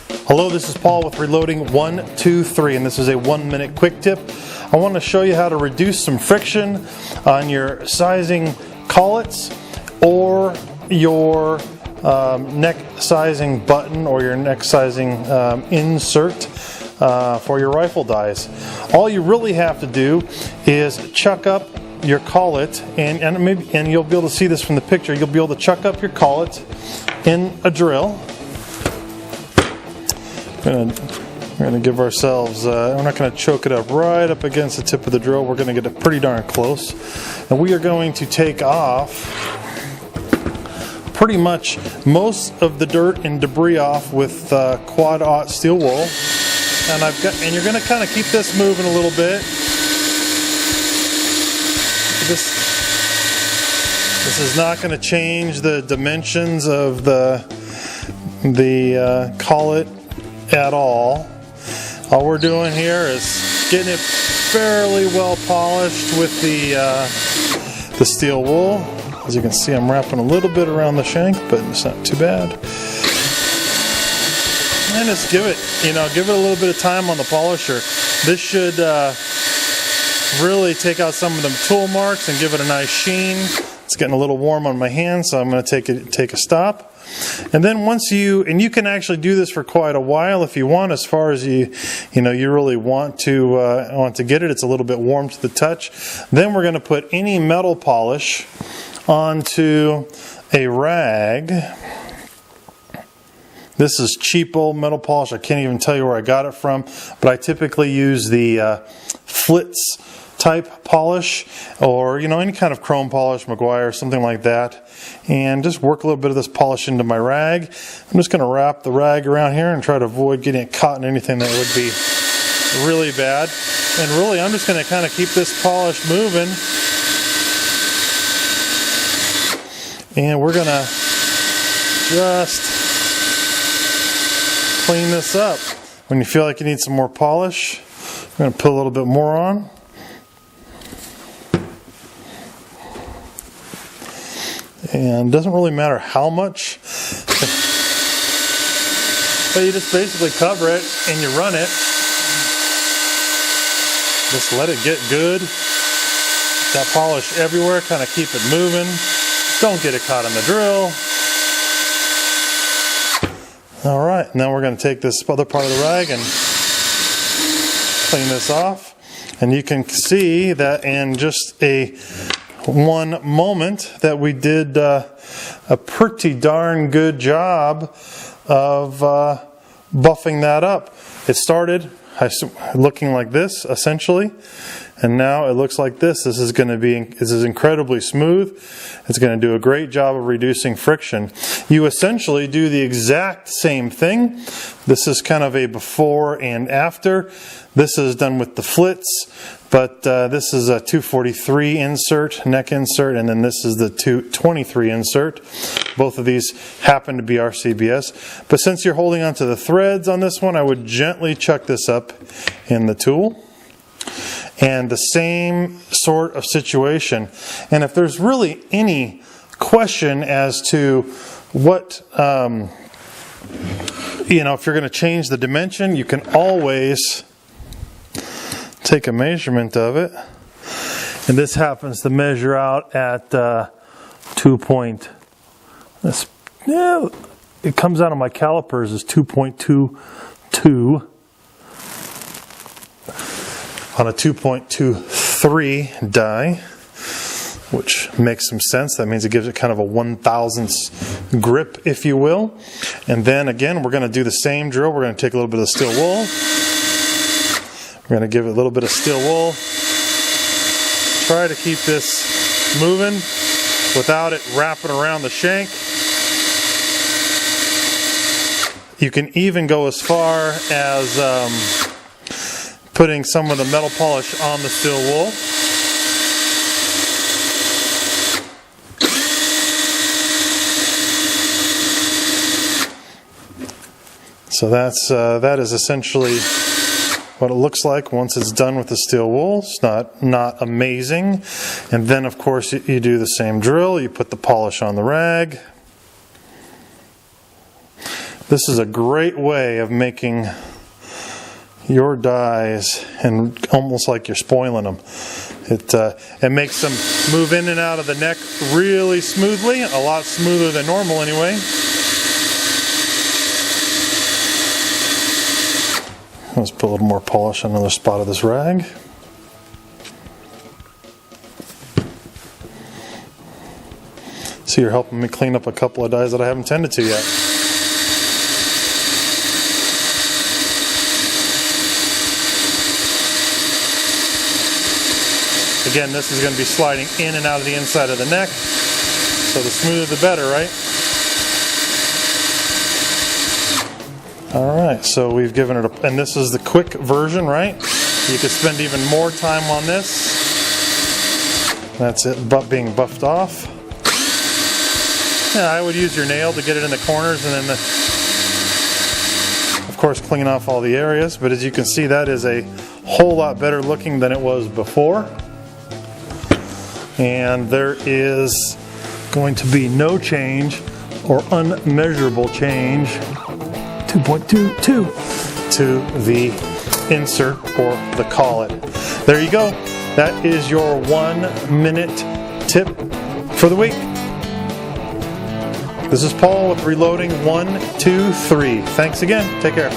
Hello, this is Paul with Reloading 123, and this is a 1-minute quick tip. I want to show you how to reduce some friction on your sizing collets or your neck sizing button or your neck sizing insert for your rifle dies. All you really have to do is chuck up your collet, and you'll be able to see this from the picture. You'll be able to chuck up your collet in a drill. We're going to give ourselves, we're not going to choke it up right up against the tip of the drill. We're going to get it pretty darn close. And we are going to take off pretty much most of the dirt and debris off with quad-aught steel wool. And you're going to kind of keep this moving a little bit. This is not going to change the dimensions of the collet at all. All we're doing here is getting it fairly well polished with the steel wool. As you can see, I'm wrapping a little bit around the shank, but it's not too bad. And just give it a little bit of time on the polisher. This should really take out some of them tool marks and give it a nice sheen. It's getting a little warm on my hands, so I'm going to take a stop. And then you can actually do this for quite a while if you want, as far as you really want to get it. It's a little bit warm to the touch. Then we're going to put any metal polish onto a rag. This is cheap old metal polish. I can't even tell you where I got it from, but I typically use the Flitz type polish, or any kind of chrome polish, Maguire, something like that, and just work a little bit of this polish into my rag. I'm just going to wrap the rag around here and try to avoid getting it caught in anything that would be really bad. And really, I'm just going to kind of keep this polish moving, and we're going to just clean this up. When you feel like you need some more polish, I'm going to put a little bit more on. And it doesn't really matter how much, but you just basically cover it and you run it. Just let it get good. That polish everywhere, kind of keep it moving. Don't get it caught in the drill. Alright, now we're going to take this other part of the rag and clean this off. And you can see that in just one moment that we did a pretty darn good job of buffing that up. It started looking like this, essentially, and now it looks like this. This is incredibly smooth. It's going to do a great job of reducing friction. You essentially do the exact same thing. This is kind of a before and after. This is done with the Flitz, but this is a 243 insert, neck insert, and then this is the 223 insert. Both of these happen to be RCBS. But since you're holding onto the threads on this one, I would gently chuck this up in the tool. And the same sort of situation. And if there's really any question as to what, if you're going to change the dimension, you can always take a measurement of it. And this happens to measure out at 2 point. It comes out of my calipers as 2.22. On a 2.23 die, which makes some sense. That means it gives it kind of a 1/1000th grip, if you will. And then again, we're going to do the same drill. We're going to take a little bit of steel wool. We're going to give it a little bit of steel wool. Try to keep this moving without it wrapping around the shank. You can even go as far as putting some of the metal polish on the steel wool. So that is essentially what it looks like once it's done with the steel wool. It's not amazing. And then of course you do the same drill. You put the polish on the rag. This is a great way of making your dies and almost like you're spoiling them. It makes them move in and out of the neck really smoothly, a lot smoother than normal anyway. Let's put a little more polish on another spot of this rag. So you're helping me clean up a couple of dies that I haven't tended to yet. Again, this is going to be sliding in and out of the inside of the neck, so the smoother the better, right? Alright, so we've given it a, and this is the quick version, right? You could spend even more time on this. That's it, being buffed off. Yeah, I would use your nail to get it in the corners and then, of course, clean off all the areas. But as you can see, that is a whole lot better looking than it was before. And there is going to be no change or unmeasurable change 2.22 to the insert or the collet. There you go. That is your 1 minute tip for the week. This is Paul with Reloading 1, 2, 3. Thanks again. Take care.